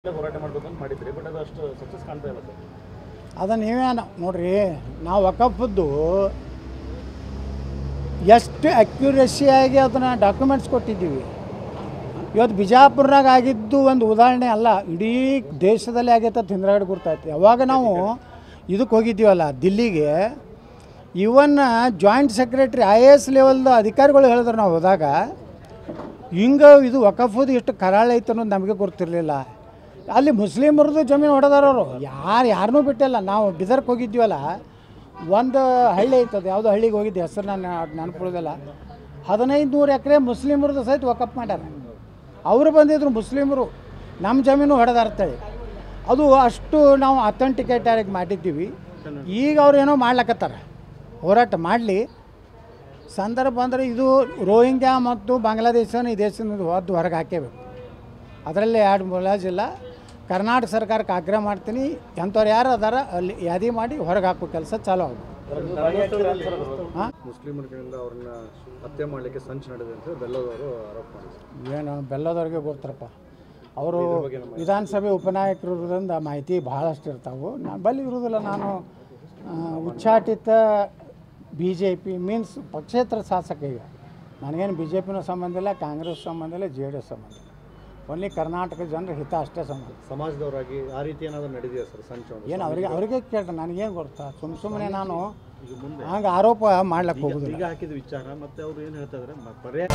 ಹೋರಾಟ ಮಾಡಬೇಕು ಅಂತ ಮಾಡಿದ್ರಿ, ಬಟ್ ಅದು ಅಷ್ಟು ಸಕ್ಸಸ್ ಕಾಣ್ತಾ ಇಲ್ಲ ಸರ್. ಅದನ್ನು ನೀವೇ ನೋಡ್ರಿ, ನಾವು ವಕಫದ್ದು ಎಷ್ಟು ಅಕ್ಯುರೇಸಿಯಾಗಿ ಅದನ್ನು ಡಾಕ್ಯುಮೆಂಟ್ಸ್ ಕೊಟ್ಟಿದ್ದೀವಿ. ಇವತ್ತು ಬಿಜಾಪುರನಾಗ ಆಗಿದ್ದು ಒಂದು ಉದಾಹರಣೆ ಅಲ್ಲ, ಇಡೀ ದೇಶದಲ್ಲಿ ಆಗೈತೆ ಅಂತ ಹಿಂದ್ರಗಡೆ ಗುರ್ತಾಯ್ತು. ಯಾವಾಗ ನಾವು ಇದಕ್ಕೆ ಹೋಗಿದ್ದೀವಲ್ಲ ದಿಲ್ಲಿಗೆ, ಇವನ್ ಜಾಯಿಂಟ್ ಸೆಕ್ರೆಟ್ರಿ IAS ಲೆವೆಲ್ದ ಅಧಿಕಾರಿಗಳು ಹೇಳಿದ್ರು ನಾವು ಹೋದಾಗ, ಹಿಂಗೆ ಇದು ವಕಫದ್ದು ಎಷ್ಟು ಕರಾಳ ಐತೆ ಅನ್ನೋದು ನಮಗೆ ಗೊತ್ತಿರಲಿಲ್ಲ. ಅಲ್ಲಿ ಮುಸ್ಲಿಮರದು ಜಮೀನು ಹೊಡೆದಾರವರು ಯಾರನ್ನೂ ಬಿಟ್ಟಿಲ್ಲ. ನಾವು ಬಿದರ್ಗೆ ಹೋಗಿದ್ದೀವಲ್ಲ, ಒಂದು ಹಳ್ಳಿ ಐತದು, ಯಾವುದೋ ಹಳ್ಳಿಗೆ ಹೋಗಿದ್ದೆ, ಹೆಸರು ನಾನು ನೆನಪುಳಿದಲ್ಲ. 1500 ಎಕರೆ ಮುಸ್ಲಿಮರದು ಸಹಿತ ವಕಫ್ ಮಾಡ್ಯಾರ. ಅವರು ಬಂದಿದ್ರು ಮುಸ್ಲಿಮರು, ನಮ್ಮ ಜಮೀನು ಹೊಡೆದಾರ್ತೇಳಿ. ಅದು ಅಷ್ಟು ನಾವು ಅಥೆಂಟಿಕೇಟಾಗಿ ಮಾಡಿದ್ದೀವಿ. ಈಗ ಅವ್ರು ಏನೋ ಮಾಡ್ಲಕತ್ತಾರೆ, ಹೋರಾಟ ಮಾಡಲಿ. ಸಂದರ್ಭ ಅಂದರೆ ಇದು ರೋಹಿಂಗ್ಯಾ ಮತ್ತು ಬಾಂಗ್ಲಾದೇಶನ ಈ ದೇಶದಿಂದ ಹೊರಗೆ ಹಾಕೇಬೇಕು. ಅದರಲ್ಲೇ 2 ಮುಲಾಜಿಲ್ಲ. ಕರ್ನಾಟಕ ಸರ್ಕಾರಕ್ಕೆ ಆಗ್ರಹ ಮಾಡ್ತೀನಿ, ಎಂಥವ್ರು ಯಾರು ಅದಾರ ಅಲ್ಲಿ ಯಾದಿ ಮಾಡಿ ಹೊರಗೆ ಹಾಕೋ ಕೆಲಸ ಚಾಲೂ ಆಗುತ್ತೆ. ಮುಸ್ಲಿಮರ ಕಡೆಯಿಂದ ಅವ್ರನ್ನ ಹತ್ಯೆ ಮಾಡಲಿಕ್ಕೆ ಸಂಚು ನಡೆದಿದೆ ಅಂತ ಬೆಲ್ಲದವರು ಆರೋಪ ಮಾಡಿದ್ರು. ಏನು ಬೆಲ್ಲದವ್ರಿಗೆ ಗೊತ್ತರಪ್ಪ, ಅವರು ವಿಧಾನಸಭೆ ಉಪನಾಯಕರಿಂದ ಮಾಹಿತಿ ಭಾಳಷ್ಟು ಇರ್ತಾವೆ. ನಾನು ಬಲ್ಲಿ ಇರೋದಿಲ್ಲ. ನಾನು ಉಚ್ಚಾಟಿತ BJP ಮೀನ್ಸ್ ಪಕ್ಷೇತರ ಶಾಸಕ. ಈಗ ನನಗೇನು BJPನೂ ಸಂಬಂಧ ಇಲ್ಲ, ಕಾಂಗ್ರೆಸ್ ಸಂಬಂಧ ಇಲ್ಲ, JDS ಸಂಬಂಧ ಇಲ್ಲ. ಓನ್ಲಿ ಕರ್ನಾಟಕ ಜನರ ಹಿತ ಅಷ್ಟೇ ಸಂಬಂಧ. ಸಮಾಜದವರಾಗಿ ಆ ರೀತಿ ಏನಾದರೂ ನಡೆದಿದೆ ಸರ್ ಸಂಚು? ಏನು ಅವರಿಗೆ ಕೇಳ್ರಿ, ನನಗೇನು ಗೊತ್ತಾ? ಸುಮ್ಮನೆ ನಾನು ಹಂಗೆ ಆರೋಪ ಮಾಡ್ಲಿಕ್ಕೆ ಹೋಗೋದಿಲ್ಲ. ಈಗ ಹಾಕಿದ ವಿಚಾರ ಮತ್ತೆ ಅವರು ಏನು ಹೇಳ್ತಾ ಇದ್ದಾರೆ ಪರ್ಯಾಯ